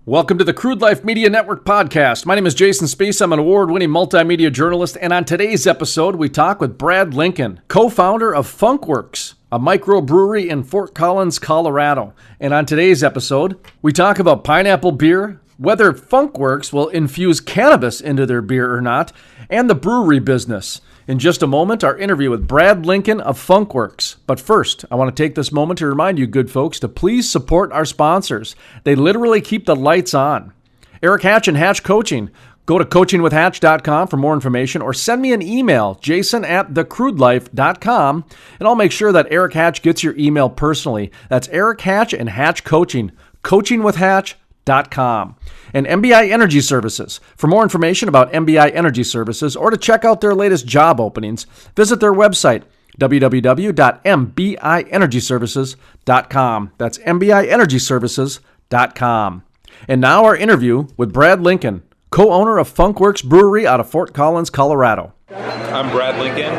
Welcome to the Crude Life Media Network podcast. My name is Jason Spiess. I'm an award-winning multimedia journalist, and on today's episode, we talk with Brad Lincoln, co-founder of Funkwerks, a microbrewery in Fort Collins, Colorado. And on today's episode, we talk about pineapple beer, whether Funkwerks will infuse cannabis into their beer or not, and the brewery business. In just a moment, our interview with Brad Lincoln of Funkwerks. But first, I want to take this moment to remind you good folks to please support our sponsors. They literally keep the lights on. Eric Hatch and Hatch Coaching. Go to coachingwithhatch.com for more information or send me an email, jason@thecrudelife.com, and I'll make sure that Eric Hatch gets your email personally. That's Eric Hatch and Hatch Coaching, coachingwithhatch.com. And MBI Energy Services. For more information about MBI Energy Services or to check out their latest job openings, visit their website, www.mbienergyservices.com. That's mbienergyservices.com. And now our interview with Brad Lincoln, co-owner of Funkwerks Brewery out of Fort Collins, Colorado. I'm Brad Lincoln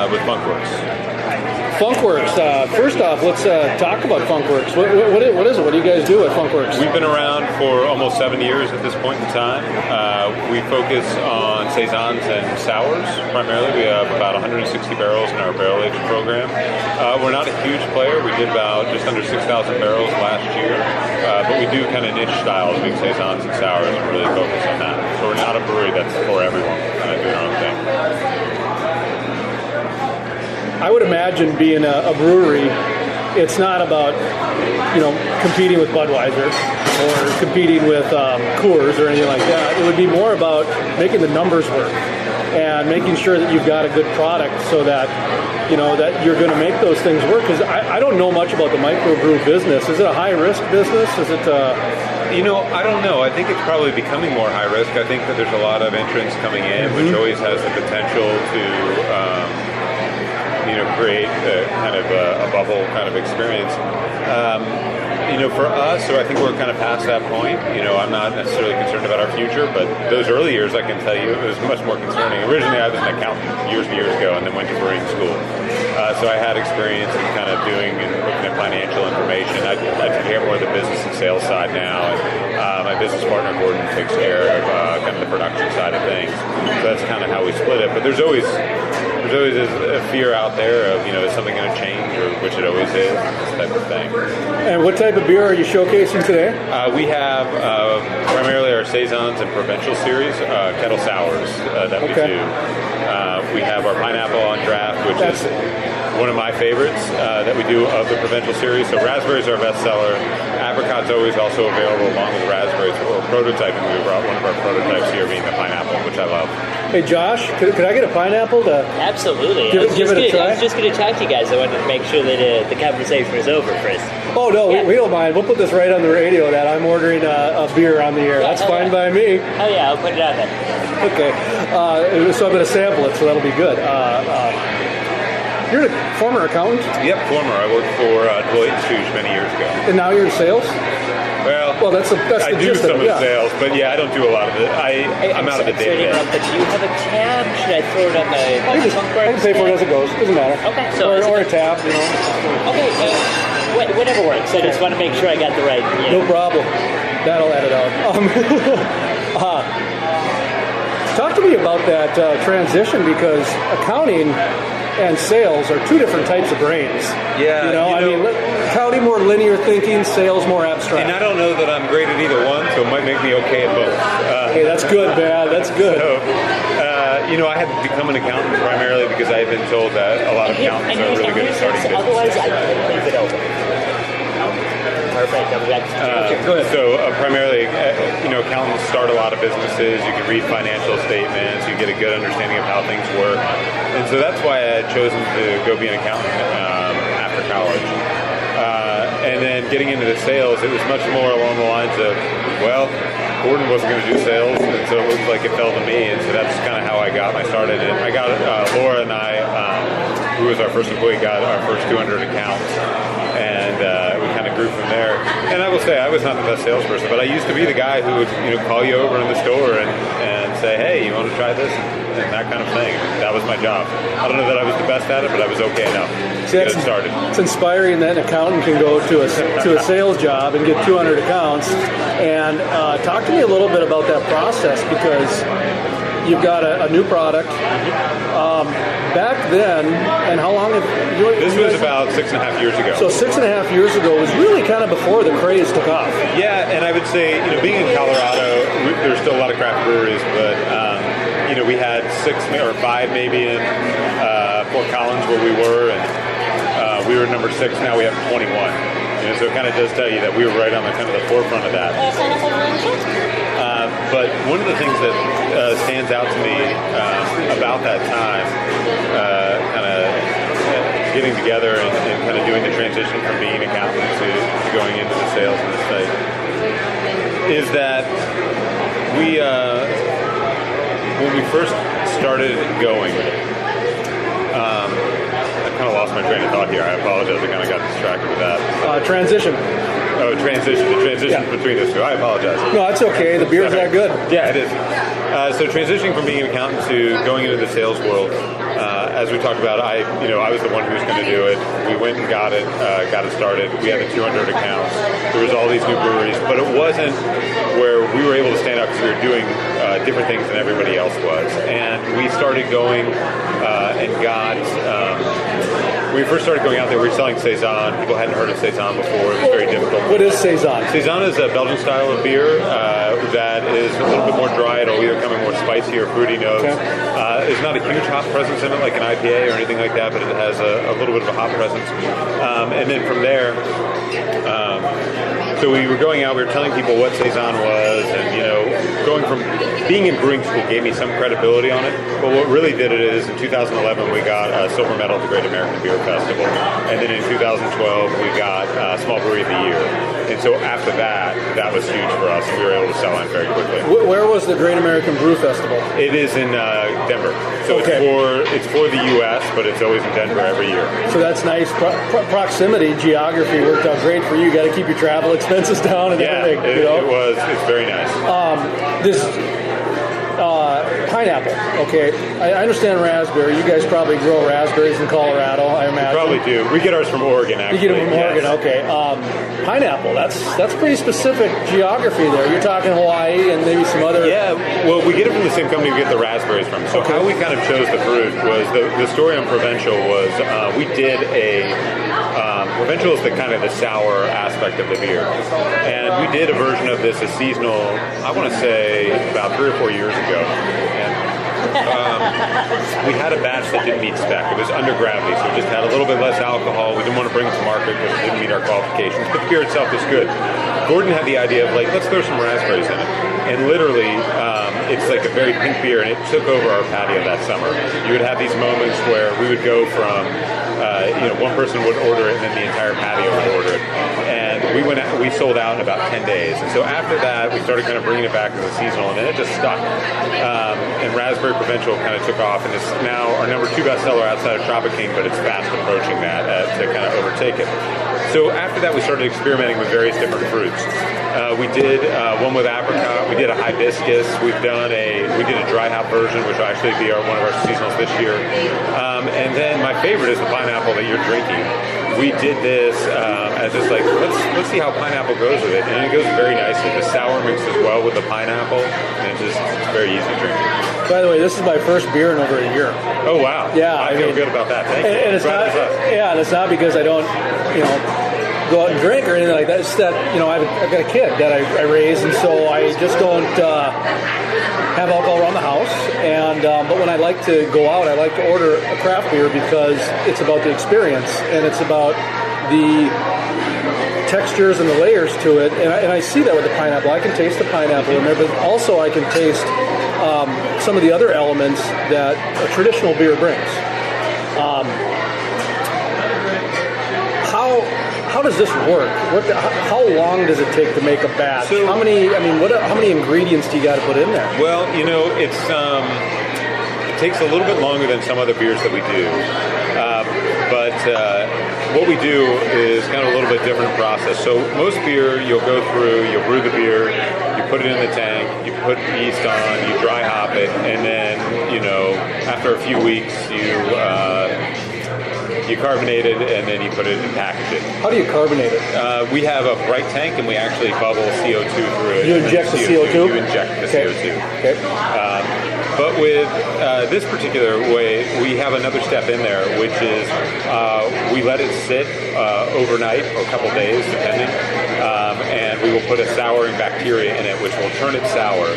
with Funkwerks. Funkwerks. First off, let's talk about Funkwerks. What is it? What do you guys do at Funkwerks? We've been around for almost 7 years at this point in time. We focus on saisons and sours primarily. We have about 160 barrels in our barrel aging program. We're not a huge player. We did about just under 6,000 barrels last year, but we do kind of niche styles, big saisons and sours, and really focus on that. So we're not a brewery that's for everyone. We're kind of doing our own thing. I would imagine being a brewery, it's not about, competing with Budweiser or competing with Coors or anything like that. It would be more about making the numbers work and making sure that you've got a good product so that, that you're going to make those things work. Because I don't know much about the microbrew business. Is it a high-risk business? Is it... I don't know. I think it's probably becoming more high risk. I think that there's a lot of entrants coming in, which always has the potential to... create kind of a bubble kind of experience. For us, so I think we're kind of past that point. I'm not necessarily concerned about our future, but those early years, I can tell you, it was much more concerning. Originally, I was an accountant years and years ago, and then went to brewing school. So I had experience in kind of doing and looking at financial information. I take care more of the business and sales side now, and my business partner, Gordon, takes care of kind of the production side of things. So that's kind of how we split it. But there's always a fear out there of, is something going to change, or which it always is, this type of thing. And what type of beer are you showcasing today? We have primarily our Saisons and Provincial series, kettle sours that we do. We have our pineapple on draft, which is one of my favorites that we do of the Provincial series. So raspberries are our best seller. Apricot's always also available along with raspberries. Or prototyping, we brought one of our prototypes here being the pineapple, which I love. Hey Josh, could I get a pineapple to Absolutely. give it a try? I was just going to talk to you guys. I wanted to make sure that the conversation was over first. Oh no, we don't mind. We'll put this right on the radio that I'm ordering a beer on the air. That's fine by me. Oh yeah, I'll put it on there. Okay, so I'm going to sample it, so that'll be good. You're a former accountant? Yep, former. I worked for Deloitte & Touche many years ago. And now you're in sales? Well, that's the I do gist some of it, of the sales, but I don't do a lot of it. I'm out of the day. But do you have a tab? Should I throw it on the I can pay for it as it goes. Doesn't matter. Okay. Or a tab, Okay, whatever works. I just want to make sure I got the right... No problem. That'll edit out. Talk to me about that transition, because accounting and sales are two different types of brains. Yeah. Accounting more linear thinking, sales more abstract. And I don't know that I'm great at either one, so it might make me okay at both. Hey, that's good, man. That's good. So, I had to become an accountant primarily because I had been told that a lot of accountants are really good at starting businesses. Otherwise, I couldn't leave it open. Perfect. Go ahead. So primarily, accountants start a lot of businesses. You can read financial statements. You get a good understanding of how things work. And so that's why I had chosen to go be an accountant after college. And then getting into the sales, it was much more along the lines of, Gordon wasn't going to do sales, and so it looked like it fell to me. And so that's kind of how I got my start in it. I got Laura and I, who was our first employee, got our first 200 accounts. And we kind of grew grew from there. And I will say, I was not the best salesperson, but I used to be the guy who would call you over in the store and say, hey, you want to try this? And that kind of thing. That was my job. I don't know that I was the best at it, but I was okay enough to get it started. It's inspiring that an accountant can go to a sales job and get 200 accounts. And talk to me a little bit about that process, because you've got a new product. Back then, and how long have you... This was about 6.5 years ago. So 6.5 years ago was really kind of before the craze took off. Yeah, and I would say, being in Colorado, there's still a lot of craft breweries, but, we had 6 or 5 maybe in Fort Collins where we were, and we were number 6. Now we have 21. So it kind of does tell you that we were right on the kind of the forefront of that. But one of the things that stands out to me about that time, kind of getting together and kind of doing the transition from being an accountant to going into the sales of the site, is that we, when we first started going, I kind of lost my train of thought here. I apologize. I kind of got distracted with that. Transition. Oh, transition. The transition between those two. I apologize. No, it's okay. The beer's that good. Yeah, it is. So transitioning from being an accountant to going into the sales world, as we talked about, I was the one who was going to do it. We went and got it started. We had the 200 accounts. There was all these new breweries, but it wasn't where we were able to stand out because we were doing different things than everybody else was. And we started going and got... when we first started going out there, we were selling Saison. People hadn't heard of Saison before. It was very difficult. What is Saison? Saison is a Belgian style of beer that is a little bit more dry. It'll either come in more spicy or fruity notes. Okay. There's not a huge hop presence in it like an IPA or anything like that, but it has a little bit of a hop presence. And then from there, so we were going out, we were telling people what Saison was, and going from being in brewing school gave me some credibility on it. But what really did it is in 2011 we got a silver medal at the Great American Beer Festival, and then in 2012 we got Small Brewery of the Year. And so after that was huge for us. We were able to sell out very quickly. Where was the Great American Brew Festival? It is in Denver. So okay. It's for the U.S., but it's always in Denver every year. So that's nice. Proximity, geography worked out great for you. You got to keep your travel expenses down and everything. It's very nice. This pineapple, okay. I understand raspberry. You guys probably grow raspberries in Colorado, I imagine. We probably do. We get ours from Oregon, actually. You get them from Oregon, okay. Pineapple, that's pretty specific geography there. You're talking Hawaii and maybe some other... Yeah, well, we get it from the same company we get the raspberries from. So how we kind of chose the fruit was, the story on Provincial was, we did Provincial is the kind of the sour aspect of the beer. And we did a version of this, a seasonal, I want to say about 3 or 4 years ago. And we had a batch that didn't meet spec. It was under gravity, so it just had a little bit less alcohol. We didn't want to bring it to market because it didn't meet our qualifications. But the beer itself was good. Gordon had the idea of let's throw some raspberries in it. And literally, it's like a very pink beer, and it took over our patio that summer. You would have these moments where we would go from one person would order it, and then the entire patio would order it. And we sold out in about 10 days. And so after that, we started kind of bringing it back as a seasonal, and then it just stuck. And Raspberry Provincial kind of took off, and it's now our number 2 bestseller outside of Tropic King, but it's fast approaching that to kind of overtake it. So after that, we started experimenting with various different fruits. We did one with apricot. We did a hibiscus. We did a dry hop version, which will actually be one of our seasonals this year. And then my favorite is the pineapple that you're drinking. We did this as just let's see how pineapple goes with it, and it goes very nicely. The sour mixes well with the pineapple, and it's very easy to drink. By the way, this is my first beer in over a year. Oh wow! Yeah, I feel good about that. Thank you. And it's not, and it's not because I don't, go out and drink or anything like that. It's just that I've got a kid that I raise, and so I just don't have alcohol around the house. And but when I like to go out, I like to order a craft beer because it's about the experience and it's about the textures and the layers to it. And I see that with the pineapple. I can taste the pineapple in there, but also I can taste some of the other elements that a traditional beer brings. How does this work? How long does it take to make a batch? So, how many ingredients do you got to put in there? Well, it takes a little bit longer than some other beers that we do, but what we do is kind of a little bit different process. So most beer, you'll go through, you'll brew the beer, you put it in the tank, you put yeast on, you dry hop it, and then, after a few weeks, you carbonate it, and then you put it and package it. How do you carbonate it? We have a bright tank, and we actually bubble CO2 through it. You inject the CO2? You inject the CO2. Okay. But with this particular way, we have another step in there, which is we let it sit overnight or a couple days, depending, and we will put a souring bacteria in it, which will turn it sour,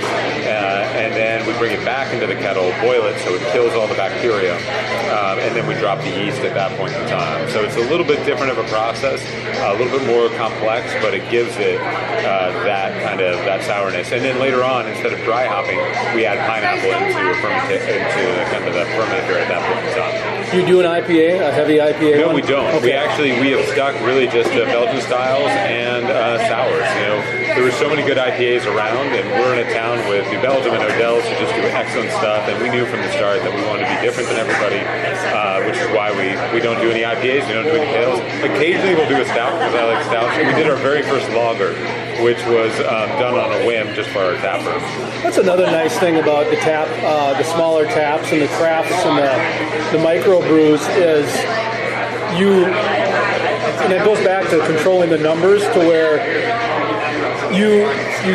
and then we bring it back into the kettle, boil it so it kills all the bacteria, and then we drop the yeast at that point in time. So it's a little bit different of a process, a little bit more complex, but it gives it that sourness. And then later on, instead of dry hopping, we add pineapple into kind of the fermenter at that point in time. Do you do an IPA, a heavy IPA? No, one? we don't. Okay. We have stuck really just to Belgian styles and sours. There were so many good IPAs around, and we're in a town with New Belgium and Odell's who just do excellent stuff, and we knew from the start that we wanted to be different than everybody, which is why we don't do any IPAs, we don't do any pales. Occasionally we'll do a stout, because I like stouts. We did our very first lager, which was done on a whim just for our tap room. That's another nice thing about the tap, the smaller taps and the crafts and the microbrews is and it goes back to controlling the numbers to where you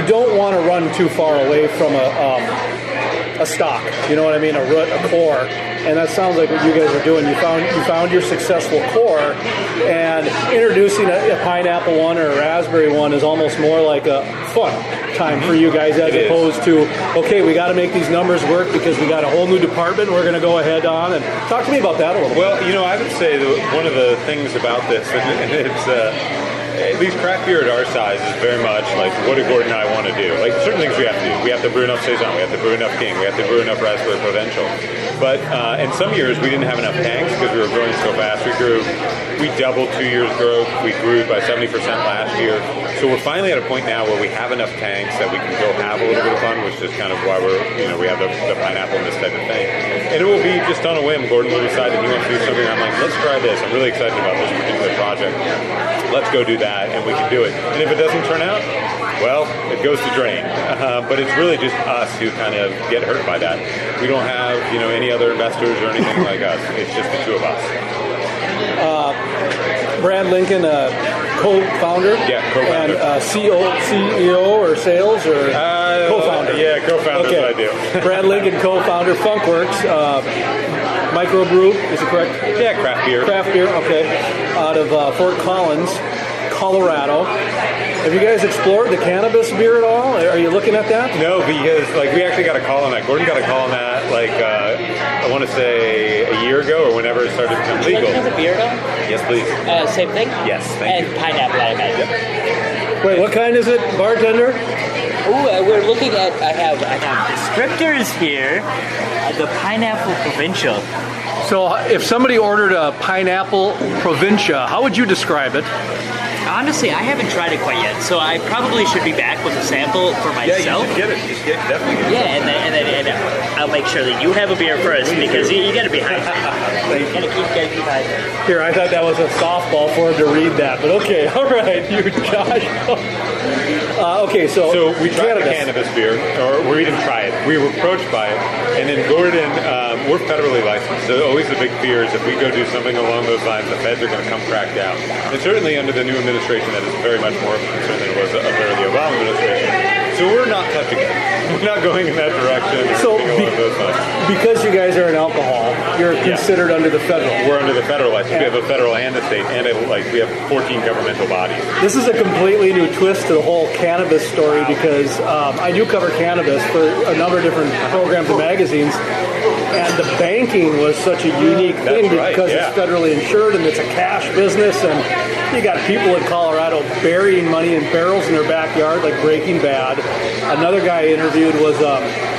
don't want to run too far away from a stock. You know what I mean? A root, a core. And that sounds like what you guys are doing. You found your successful core, and introducing a pineapple one or a raspberry one is almost more like a fun time for you guys as opposed to, okay, we got to make these numbers work because we got a whole new department we're going to go ahead on. And talk to me about that a little bit. Well, I would say that one of the things about this, and it's at least craft beer at our size is very much like, what do Gordon and I want to do? Like, certain things we have to do. We have to brew enough Saison, we have to brew enough King, we have to brew enough Raspberry Provincial. But in some years, we didn't have enough tanks because we were growing so fast. We doubled 2 years' growth. We grew by 70% last year. So we're finally at a point now where we have enough tanks that we can go have a little bit of fun, which is kind of why we have the pineapple and this type of thing. And it will be just on a whim. Gordon will decide that he wants to do something. I'm like, let's try this. I'm really excited about this particular project. Let's go do that, and we can do it. And if it doesn't turn out, well, it goes to drain. But it's really just us who kind of get hurt by that. We don't have, any other investors or anything like us. It's just the two of us. Brad Lincoln, co-founder? Yeah, co-founder. And CEO or sales or co-founder? Yeah, co-founder is what I do. Brad Lincoln, co-founder, Funkwerks, microbrew, is it correct? Yeah, craft beer. Craft beer, okay. Out of Fort Collins, Colorado. Have you guys explored the cannabis beer at all? Are you looking at that? No, because we actually got a call on that. Gordon got a call on that I want to say a year ago or whenever it started to become legal. Would you like to have a beer though? Yes, please. Same thing? Yes, thank you. And pineapple, I imagine. Wait, what kind is it, bartender? Ooh, we're looking at, I have descriptors here. The pineapple Provincial. So if somebody ordered a pineapple Provincia, how would you describe it? Honestly, I haven't tried it quite yet, so I probably should be back with a sample for myself. Yeah, you should definitely get it. Yeah, and then I'll make sure that you have a beer first because you got to be hydrated. You got to keep hydrated. Here, I thought that was a softball for him to read that, but okay, all right, you Josh. Okay, so we tried the cannabis beer, or we didn't try it. We were approached by it, and then Gordon, we're federally licensed, so always the big fear is if we go do something along those lines, the feds are going to come crack down. And certainly under the new administration, that is very much more of a concern than it was under the Obama administration. So we're not touching it. We're not going in that direction. So because you guys are in alcohol, you're considered under the federal. We're under the federal license. We have a federal and a state, and we have 14 governmental bodies. This is a completely new twist to the whole cannabis story because I do cover cannabis for a number of different programs and magazines, and the banking was such a unique thing because it's federally insured and it's a cash business, and you got people in Colorado burying money in barrels in their backyard like Breaking Bad. Another guy I interviewed was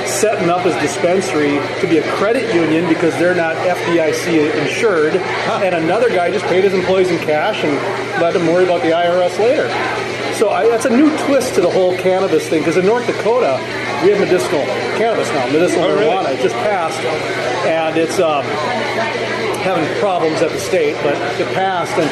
setting up his dispensary to be a credit union because they're not FDIC insured, and another guy just paid his employees in cash and let them worry about the IRS later. So that's a new twist to the whole cannabis thing, because in North Dakota, we have medicinal cannabis now, medicinal marijuana. Really? It just passed, and it's having problems at the state, but it passed, and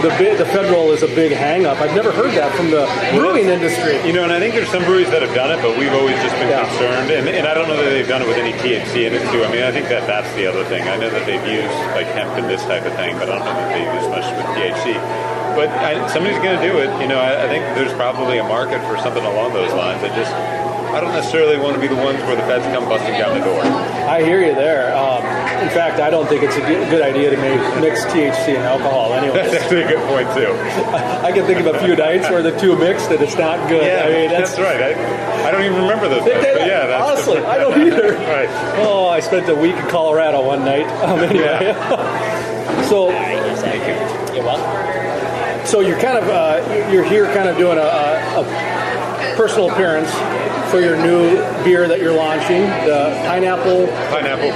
the federal is a big hang-up. I've never heard that from the brewing industry. And I think there's some breweries that have done it, but we've always just been concerned, and I don't know that they've done it with any THC in it too. I mean, I think that's the other thing. I know that they've used like hemp and this type of thing, but I don't know that they've used much with THC. But somebody's going to do it. I think there's probably a market for something along those lines. I don't necessarily want to be the ones where the feds come busting down the door. I hear you there. In fact, I don't think it's a good idea to mix THC and alcohol anyway. That's actually a good point, too. I can think of a few nights where the two mixed and it's not good. Yeah, I mean, that's right. I don't even remember those nights. But yeah, that's honestly, I don't either. Right. Oh, I spent a week in Colorado one night. Anyway. So, You're welcome. So you're kind of you're here kind of doing a personal appearance for your new beer that you're launching, the Pineapple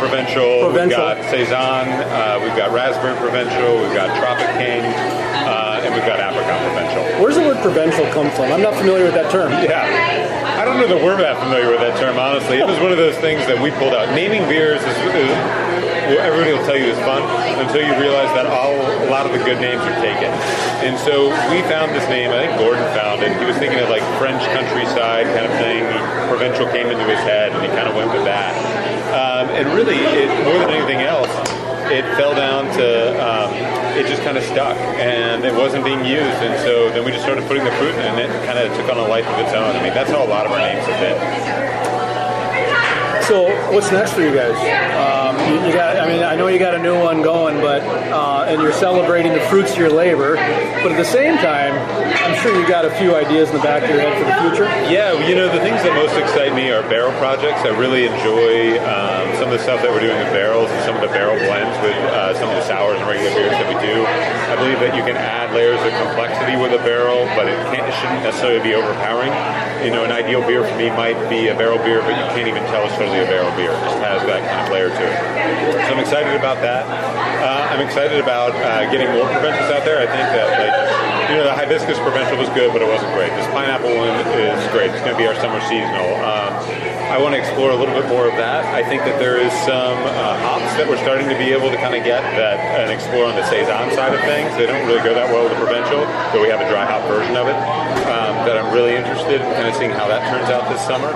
Provincial. We've got Saison, we've got Raspberry Provincial, we've got Tropic King, and we've got Apricot Provincial. Where's the word Provincial come from? I'm not familiar with that term. Yeah. I don't know that we're that familiar with that term, honestly. It was one of those things that we pulled out. Naming beers is everybody will tell you is fun until you realize that a lot of the good names are taken. And so we found this name, I think Gordon found it. He was thinking of like French countryside kind of thing. Provincial came into his head and he kind of went with that. And really, more than anything else, it fell down to, it just kind of stuck and it wasn't being used. And so then we just started putting the fruit in and it kind of took on a life of its own. I mean, that's how a lot of our names have been. So what's next for you guys? You got, I mean, I know you got a new one going, but and you're celebrating the fruits of your labor. But at the same time, I'm sure you got a few ideas in the back of your head for the future. Yeah, the things that most excite me are barrel projects. I really enjoy some of the stuff that we're doing with barrels and some of the barrel blends with some of the sours and regular beers that we do. I believe that you can add layers of complexity with a barrel, but it shouldn't necessarily be overpowering. An ideal beer for me might be a barrel beer, but you can't even tell it's totally a barrel beer. It just has that kind of layer to it. So I'm excited about that. I'm excited about getting more provincials out there. I think that, the hibiscus provincial was good, but it wasn't great. This pineapple one is great. It's going to be our summer seasonal. I want to explore a little bit more of that. I think that there is some hops that we're starting to be able to kind of get and explore on the Saison side of things. They don't really go that well with the provincial, but we have a dry hop version of it that I'm really interested in kind of seeing how that turns out this summer.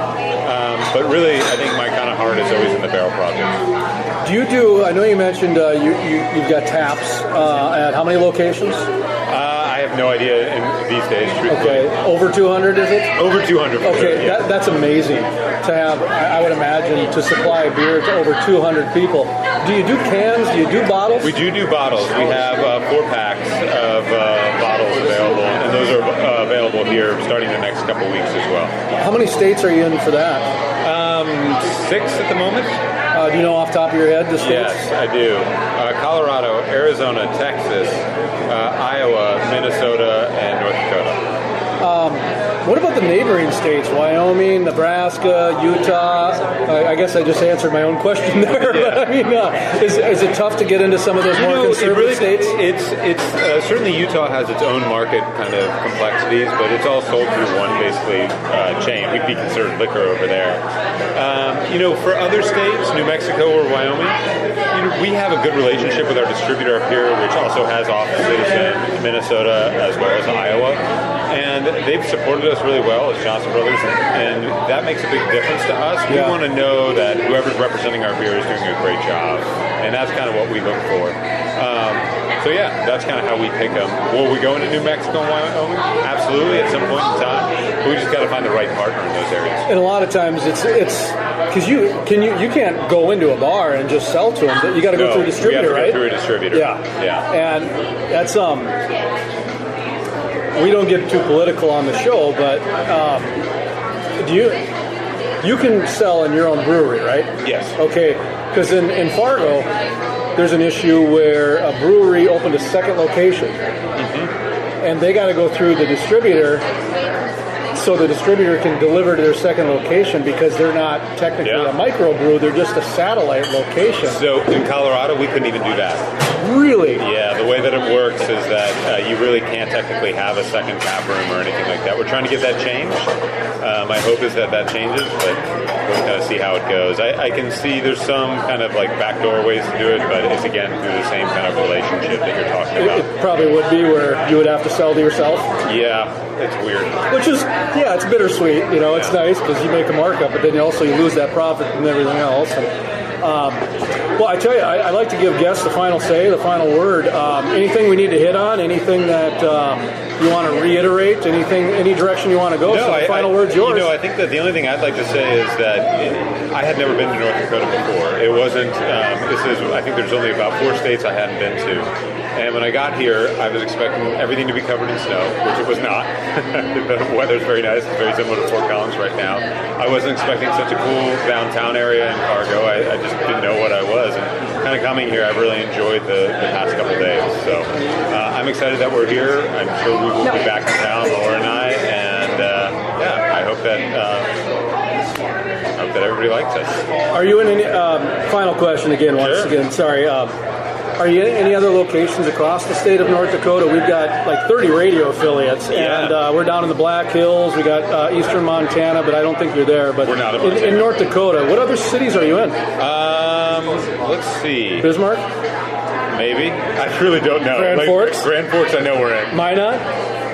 But really, I think my kind of heart is always in the barrel project. Do you do, I know you mentioned you've got taps at how many locations? I have no idea these days, truthfully. Okay, over 200 is it? Over 200. Okay, sure, yeah. That's amazing to have, I would imagine, to supply beer to over 200 people. Do you do cans? Do you do bottles? We do bottles. We have 4 packs of bottles available, and those are available here starting the next couple weeks as well. How many states are you in for that? 6 at the moment. Do you know off the top of your head the states? Yes, I do. Colorado, Arizona, Texas, Iowa, Minnesota, and North Dakota. What about the neighboring states? Wyoming, Nebraska, Utah? I guess I just answered my own question there. Yeah. But I mean, is it tough to get into some of those more conservative states? It's certainly Utah has its own market kind of complexities, but it's all sold through one basically chain. We'd be considered liquor over there. For other states, New Mexico or Wyoming, we have a good relationship with our distributor up here, which also has offices in Minnesota as well as Iowa. And they've supported us really well as Johnson Brothers, and that makes a big difference to us. We want to know that whoever's representing our beer is doing a great job, and that's kind of what we look for. So yeah, that's kind of how we pick them. Will we go into New Mexico and Wyoming? Absolutely, at some point in time. But we just got to find the right partner in those areas. And a lot of times it's because you can't go into a bar and just sell to them. You got to go through a distributor, right? Through a distributor. Yeah. And that's we don't get too political on the show, but you can sell in your own brewery, right? Yes. Okay, because in Fargo, there's an issue where a brewery opened a second location, and they got to go through the distributor so the distributor can deliver to their second location because they're not technically a microbrew, they're just a satellite location. So in Colorado, we couldn't even do that. Really? Yeah, the way that it works is that you really can't technically have a second tap room or anything like that. We're trying to get that changed. My hope is that changes, but we'll kind of see how it goes. I can see there's some kind of like backdoor ways to do it, but it's again through the same kind of relationship that you're talking about. It probably would be where you would have to sell to yourself. Yeah, it's weird. Which is, it's bittersweet. It's nice because you make a markup, but then you lose that profit and everything else. Well, I tell you, I like to give guests the final say, the final word. Anything we need to hit on? Anything that you want to reiterate? Any direction you want to go? No, so the final word's yours. I think that the only thing I'd like to say is that I had never been to North Dakota before. It wasn't. I think there's only about 4 states I hadn't been to. And when I got here, I was expecting everything to be covered in snow, which it was not. The weather's very nice. It's very similar to Fort Collins right now. I wasn't expecting such a cool downtown area in Fargo. I just didn't know what I was. And kind of coming here, I've really enjoyed the past couple of days. So I'm excited that we're here. I'm sure we will be back in town, Laura and I. And I hope that everybody likes us. Are you in any final question again? Once again, sorry. Are you in any other locations across the state of North Dakota? We've got like 30 radio affiliates, and we're down in the Black Hills. We got eastern Montana, but I don't think you're there. But we're not in North Dakota, what other cities are you in? Let's see. Bismarck? Maybe. I really don't know. Grand Forks? Grand Forks, I know we're in. Minot?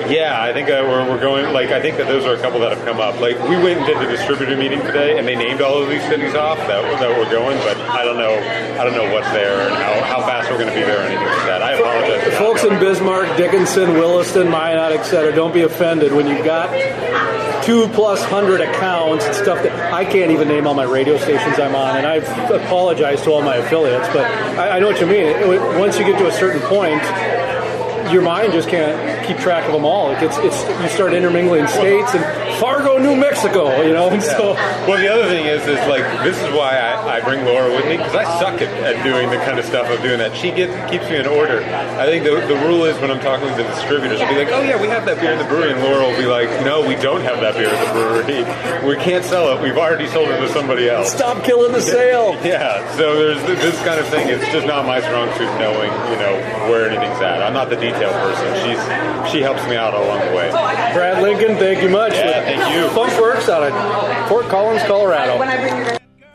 Yeah, I think we're going. I think that those are a couple that have come up. We went and did the distributor meeting today, and they named all of these cities off that we're going. But I don't know what's there and how fast we're going to be there or anything like that. I apologize. Folks in Bismarck, Dickinson, Williston, Minot, etc. Don't be offended when you've got 2,000+ accounts and stuff that I can't even name all my radio stations I'm on, and I've apologized to all my affiliates. But I know what you mean. Once you get to a certain point, your mind just can't keep track of them all. You start intermingling states and Fargo, New Mexico, And so, well, the other thing is this is why I bring Laura with me, because I suck at doing the kind of stuff of doing that. She keeps me in order. I think the rule is when I'm talking to the distributors, I'll be like, oh yeah, we have that beer in the brewery, and Laura will be like, no, we don't have that beer in the brewery. We can't sell it. We've already sold it to somebody else. Stop killing the sale. Yeah. So there's this kind of thing. It's just not my strong suit knowing, where anything's at. I'm not the detail person. She helps me out along the way. Brad Lincoln, thank you much. Yeah, thank you. Funkwerks out of Fort Collins, Colorado.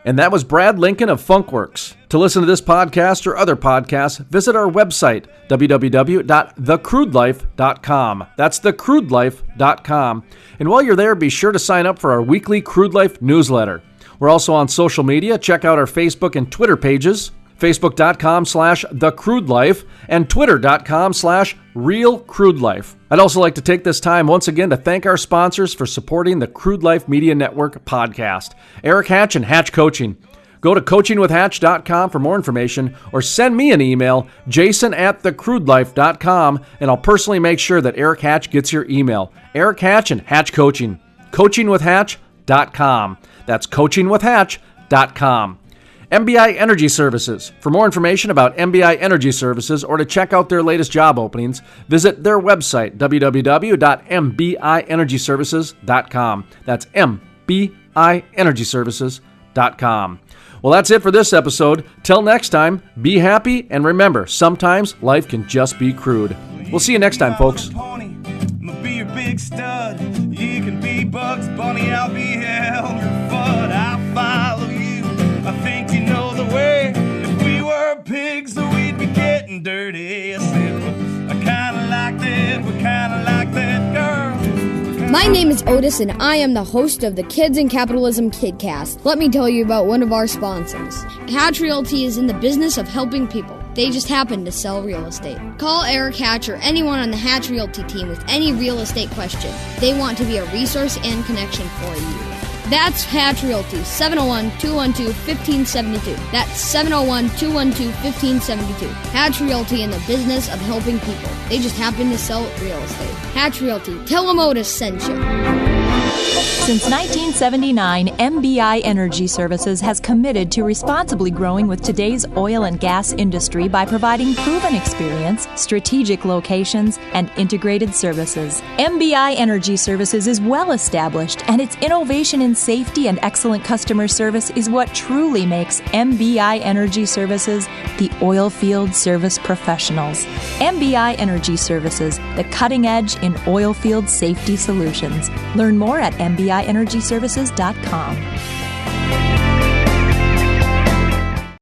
And that was Brad Lincoln of Funkwerks. To listen to this podcast or other podcasts, visit our website, www.thecrudelife.com. That's thecrudelife.com. And while you're there, be sure to sign up for our weekly Crude Life newsletter. We're also on social media. Check out our Facebook and Twitter pages, facebook.com/thecrudelife and twitter.com/realcrudelife. I'd also like to take this time once again to thank our sponsors for supporting the Crude Life Media Network podcast, Eric Hatch and Hatch Coaching. Go to coachingwithhatch.com for more information or send me an email, jason@thecrudelife.com, and I'll personally make sure that Eric Hatch gets your email. Eric Hatch and Hatch Coaching, coachingwithhatch.com. That's coachingwithhatch.com. MBI Energy Services. For more information about MBI Energy Services or to check out their latest job openings, visit their website, www.mbienergyservices.com. That's mbienergyservices.com. Well, that's it for this episode. Till next time, be happy, and remember, sometimes life can just be crude. We'll see you next time, folks. Be your big stud. You can be Bugs Bunny, I'll be Elmer I'll follow you. I think you know the way. If we were pigs, so we'd be getting dirty. I said, I kinda like that, but kinda like that girl. My name is Otis, and I am the host of the Kids in Capitalism Kidcast. Let me tell you about one of our sponsors. Hatch Realty is in the business of helping people. They just happen to sell real estate. Call Eric Hatch or anyone on the Hatch Realty team with any real estate question. They want to be a resource and connection for you. That's Hatch Realty, 701-212-1572. That's 701-212-1572. Hatch Realty in the business of helping people. They just happen to sell real estate. Hatch Realty. Tell them Otis sent you. Since 1979, MBI Energy Services has committed to responsibly growing with today's oil and gas industry by providing proven experience, strategic locations, and integrated services. MBI Energy Services is well established, and its innovation in safety and excellent customer service is what truly makes MBI Energy Services the oil field service professionals. MBI Energy Services, the cutting edge in oil field safety solutions. Learn more at mbienergyservices.com.